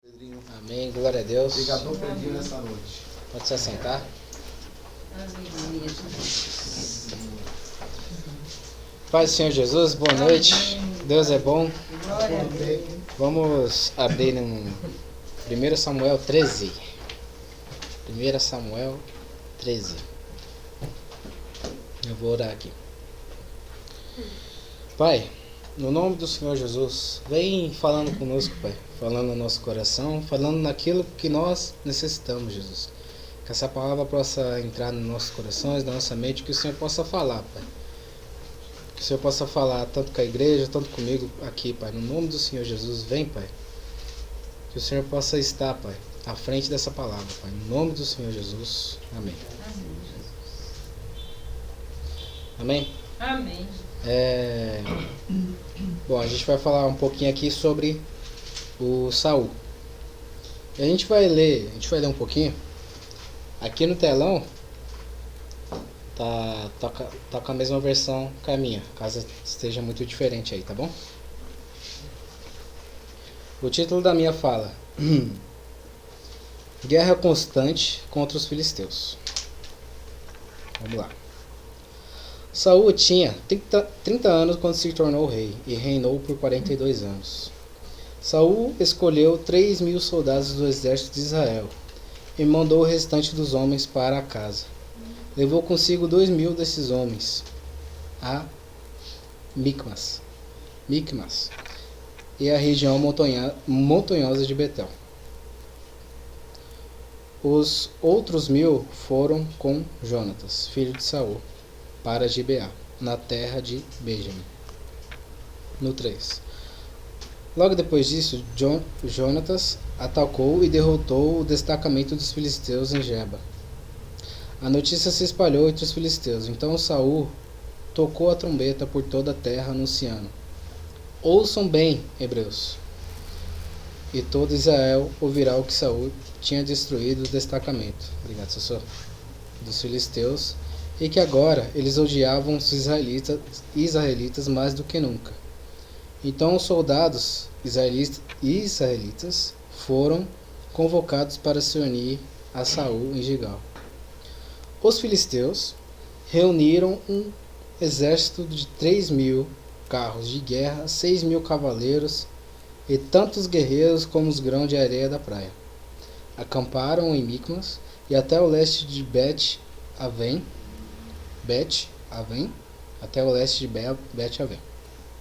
Pedrinho. Amém, glória a Deus. Obrigado, Pedrinho, nessa noite. Pode se assentar. Paz do Senhor Jesus, boa noite. Deus é bom. Vamos abrir em 1 Samuel 13. 1 Samuel 13. Eu vou orar aqui. Pai, no nome do Senhor Jesus, vem falando conosco, Pai. Falando no nosso coração, falando naquilo que nós necessitamos, Jesus. Que essa palavra possa entrar nos nossos corações, na nossa mente, que o Senhor possa falar, Pai. Que o Senhor possa falar tanto com a igreja, tanto comigo aqui, Pai. No nome do Senhor Jesus, vem, Pai. Que o Senhor possa estar, Pai, à frente dessa palavra, Pai. No nome do Senhor Jesus. Amém. Amém? Amém. Bom, a gente vai falar um pouquinho aqui sobre o Saul. E a gente vai ler um pouquinho. Aqui no telão tá com a mesma versão que a minha, caso esteja muito diferente aí, tá bom? O título da minha fala: Guerra constante contra os filisteus. Vamos lá. Saul tinha 30 anos quando se tornou rei e reinou por 42 anos. Saul escolheu 3.000 soldados do exército de Israel e mandou o restante dos homens para casa. Levou consigo 2.000 desses homens a Micmas e a região montanhosa de Betel. Os outros 1.000 foram com Jonatas, filho de Saul, para Gibeá, na terra de Benjamim. No 3. Logo depois disso, Jonatas atacou e derrotou o destacamento dos filisteus em Geba. A notícia se espalhou entre os filisteus. Então Saul tocou a trombeta por toda a terra, anunciando: Ouçam bem, hebreus! E todo Israel ouvirá o que Saul tinha destruído o destacamento. Obrigado, Sassô. Dos filisteus, e que agora eles odiavam os israelitas mais do que nunca. Então os soldados israelitas foram convocados para se unir a Saul em Gilgal. Os filisteus reuniram um exército de 3.000 carros de guerra, 6.000 cavaleiros e tantos guerreiros como os grãos de areia da praia. Acamparam em Micmas e até o leste de Bet-Aven, até o leste de Bet-Aven.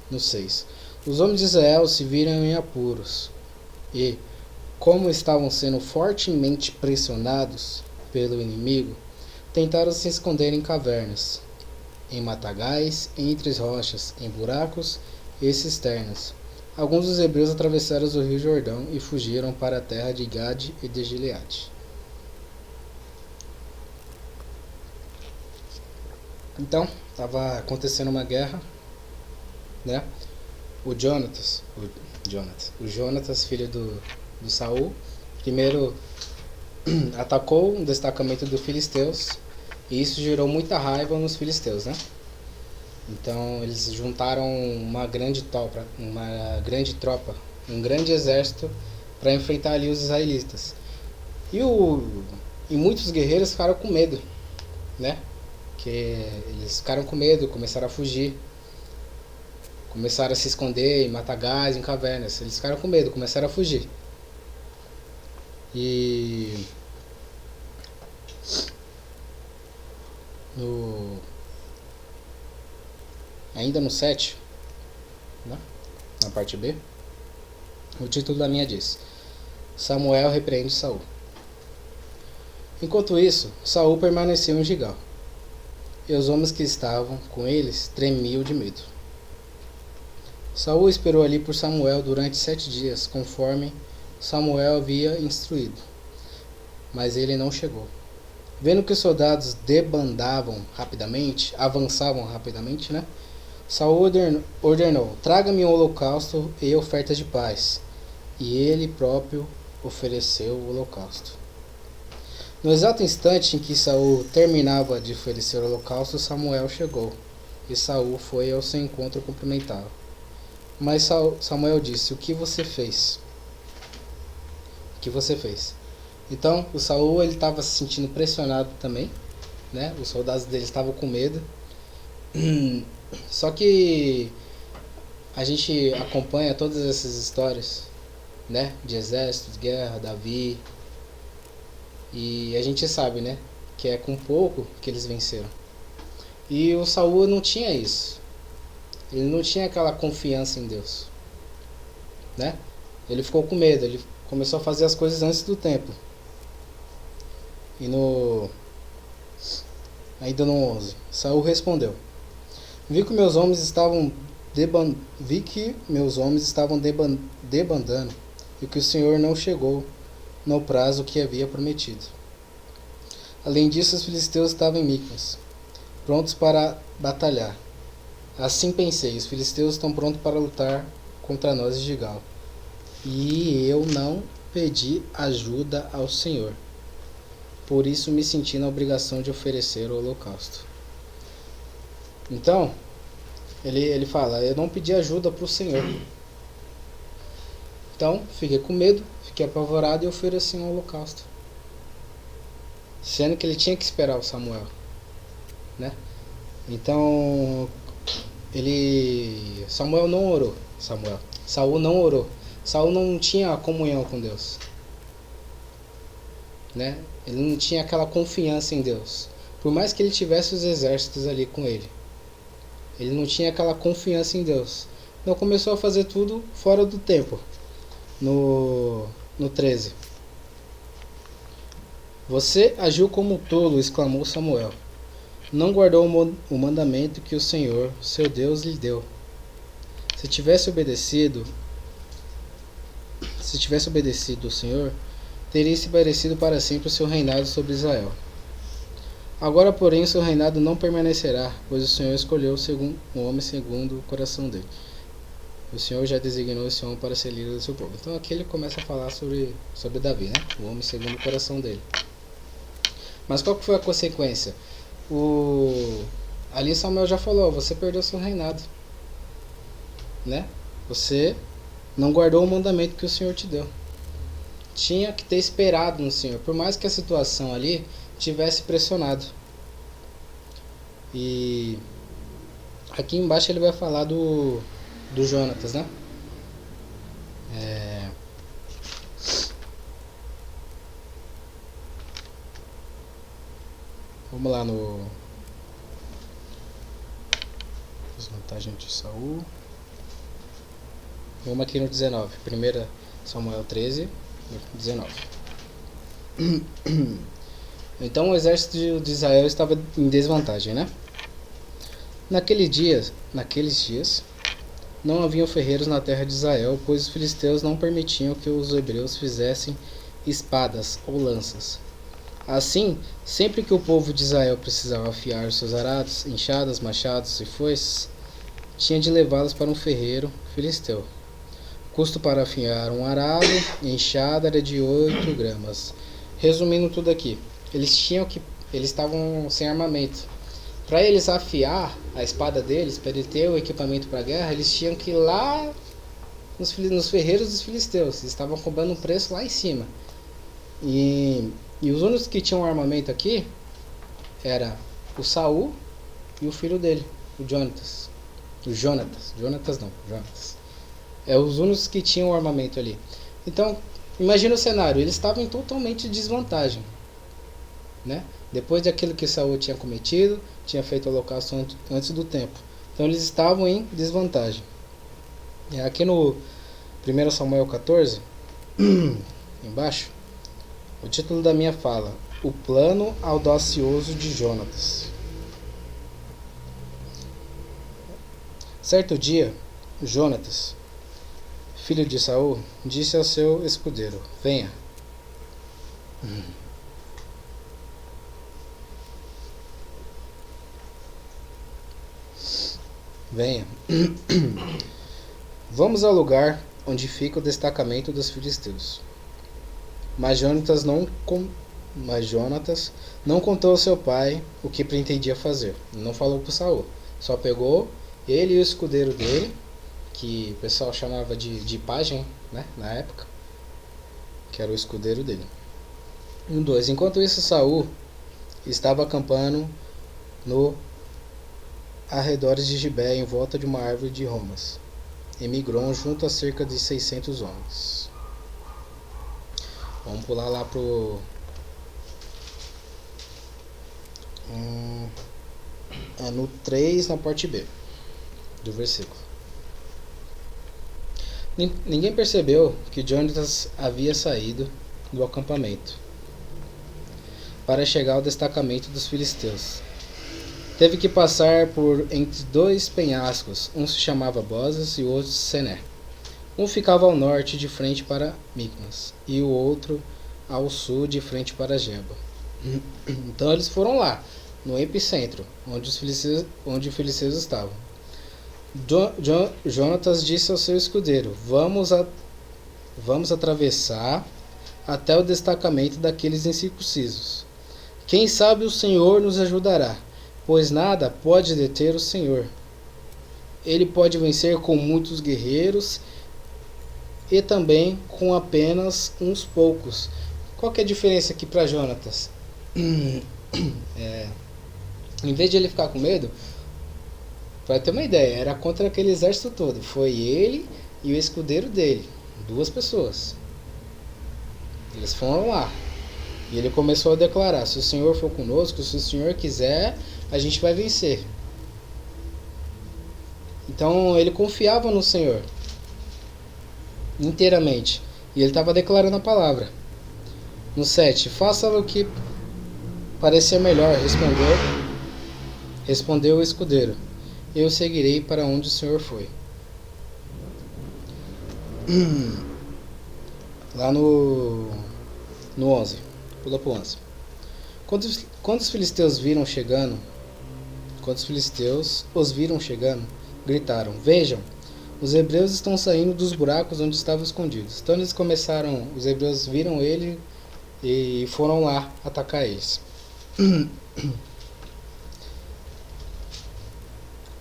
No 6. Os homens de Israel se viram em apuros e, como estavam sendo fortemente pressionados pelo inimigo, tentaram se esconder em cavernas, em matagais, entre as rochas, em buracos e cisternas. Alguns dos hebreus atravessaram o rio Jordão e fugiram para a terra de Gade e de Gileade. Então, estava acontecendo uma guerra, né? O Jonatas, filho do Saul, primeiro atacou um destacamento dos filisteus, e isso gerou muita raiva nos filisteus, né? Então eles juntaram uma grande tropa, um grande exército para enfrentar ali os israelitas. E muitos guerreiros ficaram com medo, né? Que eles ficaram com medo, começaram a fugir. Começaram a se esconder em matagais, em cavernas. Eles ficaram com medo, começaram a fugir. E ainda no 7, né? Na parte B, o título da minha diz: Samuel repreende Saul. Enquanto isso, Saul permaneceu em Gilgal, e os homens que estavam com eles tremiam de medo. Saul esperou ali por Samuel durante 7 dias, conforme Samuel havia instruído, mas ele não chegou. Vendo que os soldados avançavam rapidamente, né? Saul ordenou: traga-me um holocausto e ofertas de paz. E ele próprio ofereceu o holocausto. No exato instante em que Saul terminava de oferecer o holocausto, Samuel chegou, e Saul foi ao seu encontro cumprimentá-lo. Mas Samuel disse: O que você fez? que você fez. Então o Saul ele estava se sentindo pressionado também, né? Os soldados dele estavam com medo. Só que a gente acompanha todas essas histórias, né? De exércitos, guerra, Davi, e a gente sabe, né? Que é com pouco que eles venceram. E o Saul não tinha isso. Ele não tinha aquela confiança em Deus, né? Ele ficou com medo, ele começou a fazer as coisas antes do tempo. E ainda no 11, Saul respondeu: Vi que meus homens estavam debandando e que o Senhor não chegou no prazo que havia prometido. Além disso, os filisteus estavam em Micmas, prontos para batalhar. Assim pensei, os filisteus estão prontos para lutar contra nós de Gilgal. E eu não pedi ajuda ao Senhor. Por isso me senti na obrigação de oferecer o holocausto. Então, ele fala, eu não pedi ajuda para o Senhor. Então, fiquei com medo, fiquei apavorado e ofereci um holocausto. Sendo que ele tinha que esperar o Samuel, né? Então, Saul não orou. Saul não tinha comunhão com Deus, né? Ele não tinha aquela confiança em Deus. Por mais que ele tivesse os exércitos ali com ele, ele não tinha aquela confiança em Deus. Então começou a fazer tudo fora do tempo. No 13. Você agiu como um tolo, exclamou Samuel. Não guardou o mandamento que o Senhor, seu Deus, lhe deu. Se tivesse obedecido o Senhor, teria estabelecido para sempre o seu reinado sobre Israel. Agora, porém, o seu reinado não permanecerá, pois o Senhor escolheu um homem segundo o coração dele. O Senhor já designou esse homem para ser líder do seu povo. Então aqui ele começa a falar sobre Davi, né? O homem segundo o coração dele. Mas qual que foi a consequência? Ali Samuel já falou, você perdeu seu reinado, né? Você não guardou o mandamento que o Senhor te deu. Tinha que ter esperado no Senhor, por mais que a situação ali tivesse pressionado. E aqui embaixo ele vai falar do Jonatas, né? Vamos lá no desvantagem de Saul. Vamos aqui no 19. 1 Samuel 13, 19. Então o exército de Israel estava em desvantagem, né? Naqueles dias, não haviam ferreiros na terra de Israel, pois os filisteus não permitiam que os hebreus fizessem espadas ou lanças. Assim, sempre que o povo de Israel precisava afiar seus arados, enxadas, machados e foices, tinha de levá-los para um ferreiro filisteu. O custo para afiar um arado e enxada era de 8 gramas. Resumindo tudo aqui, eles estavam sem armamento. Para eles afiar a espada deles, para ele ter o equipamento para a guerra, eles tinham que ir lá nos ferreiros dos filisteus. Eles estavam cobrando um preço lá em cima. E os únicos que tinham armamento aqui era o Saul e o filho dele, o Jonatas. Jonatas. É os únicos que tinham armamento ali. Então, imagina o cenário, eles estavam em totalmente desvantagem, né? Depois daquilo que Saul tinha cometido, tinha feito o holocausto antes do tempo. Então eles estavam em desvantagem. Aqui no 1 Samuel 14, embaixo, o título da minha fala: O plano audacioso de Jonatas. Certo dia, Jonatas, filho de Saul, disse ao seu escudeiro: Venha. Venha. Vamos ao lugar onde fica o destacamento dos filisteus. Mas Jonatas não contou ao seu pai o que pretendia fazer. Não falou para Saul. Só pegou ele e o escudeiro dele, que o pessoal chamava de pajem, né, na época. que era o escudeiro dele. 2. Enquanto isso, Saul estava acampando no arredores de Gibé, em volta de uma árvore de romas, em Migron, junto a cerca de 600 homens. Vamos pular lá pro no 3, na parte B do versículo. Ninguém percebeu que Jonatas havia saído do acampamento para chegar ao destacamento dos filisteus. Teve que passar por entre dois penhascos, um se chamava Bozas e o outro Sené. Um ficava ao norte, de frente para Micmas, e o outro ao sul, de frente para Geba. Então eles foram lá, no epicentro, onde os filisteus estavam. Jonatas disse ao seu escudeiro: Vamos atravessar até o destacamento daqueles incircuncisos. Quem sabe o Senhor nos ajudará, pois nada pode deter o Senhor. Ele pode vencer com muitos guerreiros e também com apenas uns poucos. Qual que é a diferença aqui para Jonatas? Em vez de ele ficar com medo, para ter uma ideia, era contra aquele exército todo. Foi ele e o escudeiro dele, 2 pessoas. Eles foram lá. E ele começou a declarar: se o Senhor for conosco, se o Senhor quiser, a gente vai vencer. Então ele confiava no Senhor inteiramente. E ele estava declarando a palavra. No 7, faça o que parecer melhor, respondeu o escudeiro. Eu seguirei para onde o Senhor foi. Lá no 11. Pula para o 11. Quando os filisteus os viram chegando, gritaram: Vejam, os hebreus estão saindo dos buracos onde estavam escondidos. Então os hebreus viram ele e foram lá atacar eles.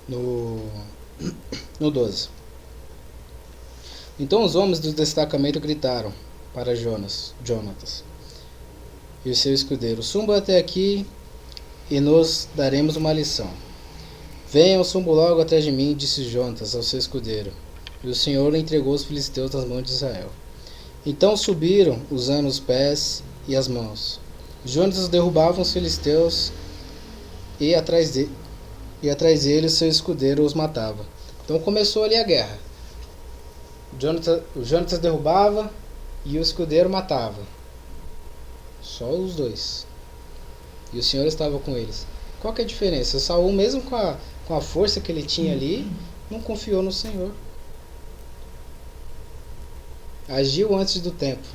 No 12. Então os homens do destacamento gritaram para Jonatas e o seu escudeiro: Suba até aqui e nos daremos uma lição. Venham, subo logo atrás de mim, disse Jonatas ao seu escudeiro. E o Senhor entregou os filisteus nas mãos de Israel. Então subiram, usando os pés e as mãos. Jonatas derrubava os filisteus e atrás dele seu escudeiro os matava. Então começou ali a guerra. O Jonatas derrubava e o escudeiro matava. Só os 2. E o Senhor estava com eles. Qual que é a diferença? Saul, mesmo com a força que ele tinha ali, não confiou no Senhor. Agiu antes do tempo.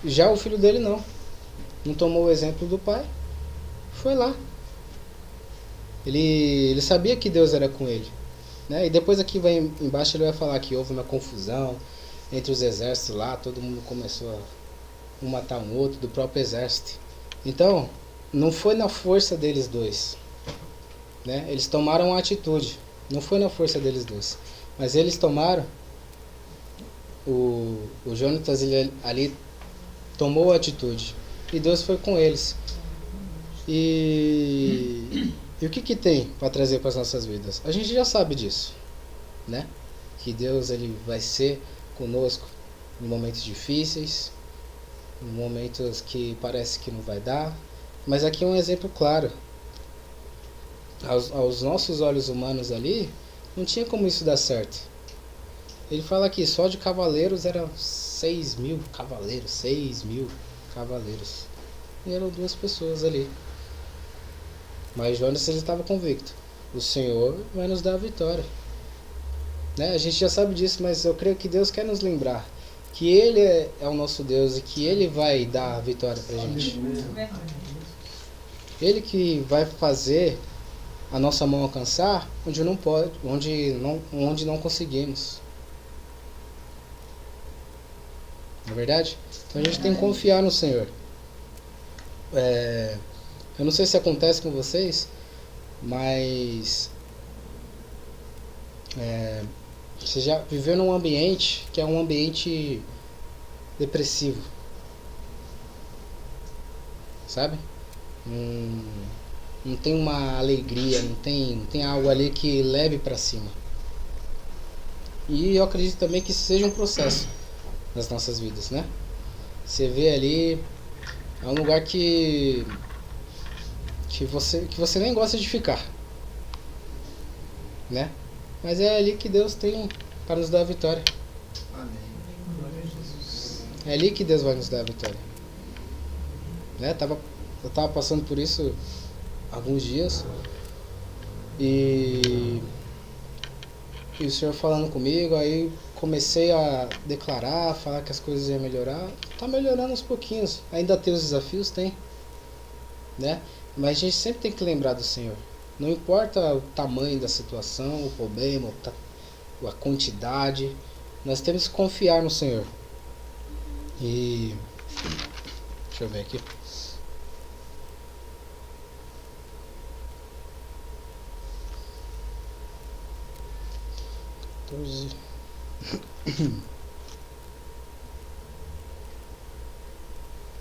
Já o filho dele não tomou o exemplo do pai. Foi lá. Ele sabia que Deus era com ele, né? E depois aqui embaixo ele vai falar que houve uma confusão entre os exércitos lá. Todo mundo começou a matar um outro do próprio exército. Então não foi na força deles 2, né? Eles tomaram a atitude. Não foi na força deles 2, mas eles tomaram. O Jonatas ali tomou a atitude e Deus foi com eles. E o que tem para trazer para as nossas vidas? A gente já sabe disso, né? Que Deus ele vai ser conosco em momentos difíceis, em momentos que parece que não vai dar. Mas aqui é um exemplo claro. Aos nossos olhos humanos ali, não tinha como isso dar certo. Ele fala que só de cavaleiros eram 6.000 cavaleiros. 6.000 cavaleiros. E eram 2 pessoas ali. Mas Jonas ele estava convicto: o Senhor vai nos dar a vitória, né? A gente já sabe disso, mas eu creio que Deus quer nos lembrar que Ele é o nosso Deus e que Ele vai dar a vitória pra gente. Ele que vai fazer a nossa mão alcançar onde não pode, onde não conseguimos. Não é verdade? Então a gente tem que confiar no Senhor. Eu não sei se acontece com vocês, mas você já viveu num ambiente que é um ambiente depressivo. Sabe? Não tem uma alegria, não tem algo ali que leve para cima. E eu acredito também que isso seja um processo nas nossas vidas, né? Você vê ali, é um lugar que você nem gosta de ficar, né? Mas é ali que Deus tem para nos dar a vitória. Amém. Glória a Jesus. É ali que Deus vai nos dar a vitória, né? Eu tava passando por isso alguns dias e o Senhor falando comigo, aí comecei a declarar, falar que as coisas iam melhorar. Tá melhorando aos pouquinhos. Ainda tem os desafios? Tem, né? Mas a gente sempre tem que lembrar do Senhor. Não importa o tamanho da situação, o problema, a quantidade, nós temos que confiar no Senhor. E deixa eu ver aqui.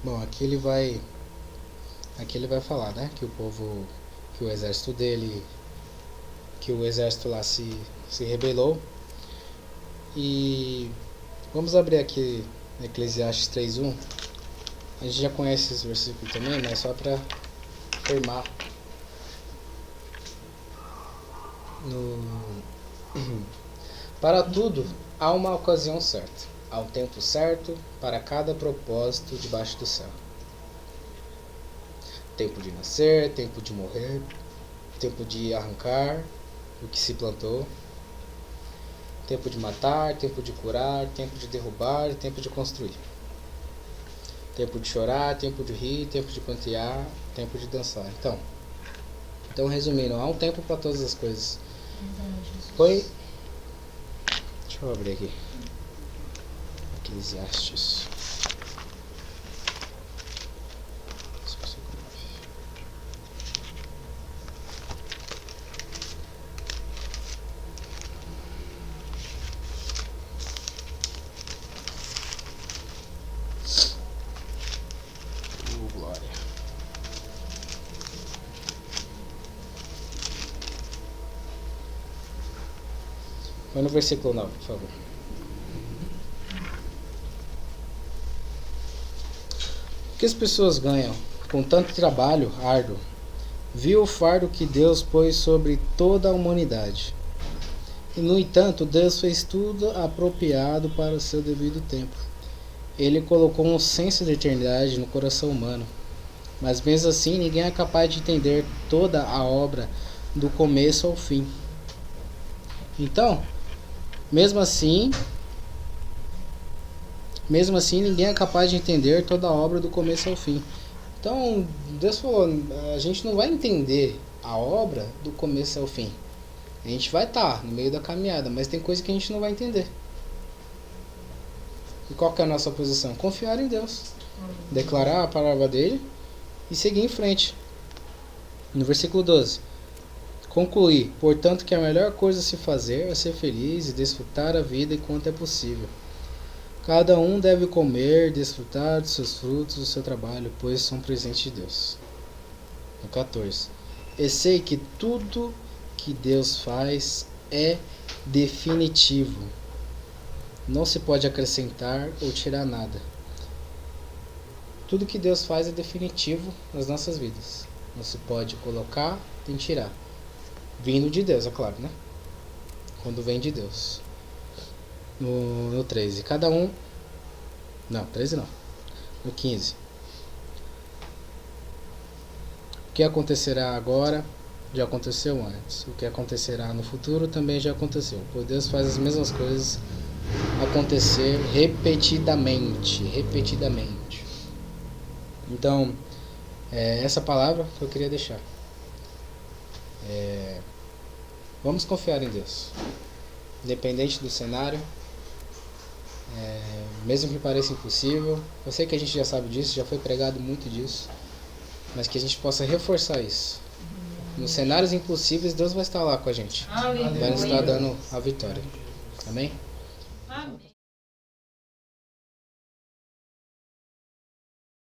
Bom, aqui ele vai falar, né, que o povo, que o exército dele, que o exército lá se rebelou. E vamos abrir aqui Eclesiastes 3:1. A gente já conhece esse versículo também, mas só para afirmar Para tudo há uma ocasião certa, há um tempo certo para cada propósito debaixo do céu. Tempo de nascer, tempo de morrer, tempo de arrancar o que se plantou, tempo de matar, tempo de curar, tempo de derrubar e tempo de construir. Tempo de chorar, tempo de rir, tempo de pantear, tempo de dançar. Então resumindo, há um tempo para todas as coisas. Deixa eu abrir aqui. Eclesiastes. Glória. Vai no versículo 9, por favor. O que as pessoas ganham com tanto trabalho árduo? Viu o fardo que Deus pôs sobre toda a humanidade. E, no entanto, Deus fez tudo apropriado para o seu devido tempo. Ele colocou um senso de eternidade no coração humano. Mas mesmo assim, ninguém é capaz de entender toda a obra do começo ao fim. Então, mesmo assim, ninguém é capaz de entender toda a obra do começo ao fim. Então, Deus falou, a gente não vai entender a obra do começo ao fim. A gente vai estar no meio da caminhada, mas tem coisa que a gente não vai entender. E qual que é a nossa posição? Confiar em Deus. Declarar a palavra dele e seguir em frente. No versículo 12. Concluir, portanto, que a melhor coisa a se fazer é ser feliz e desfrutar a vida enquanto é possível. Cada um deve comer e desfrutar dos seus frutos do seu trabalho, pois são presentes de Deus. No 14. Eu sei que tudo que Deus faz é definitivo. Não se pode acrescentar ou tirar nada. Tudo que Deus faz é definitivo nas nossas vidas. Não se pode colocar nem tirar. Vindo de Deus, é claro, né? Quando vem de Deus. No 13. Cada um... Não, 13 não. No 15. O que acontecerá agora já aconteceu antes. O que acontecerá no futuro também já aconteceu. Pois Deus faz as mesmas coisas acontecer repetidamente. Então, essa palavra que eu queria deixar. Vamos confiar em Deus. Independente do cenário. Mesmo que pareça impossível. Eu sei que a gente já sabe disso, já foi pregado muito disso. Mas que a gente possa reforçar isso. Nos cenários impossíveis, Deus vai estar lá com a gente. Vai nos estar dando a vitória. Amém? Amém.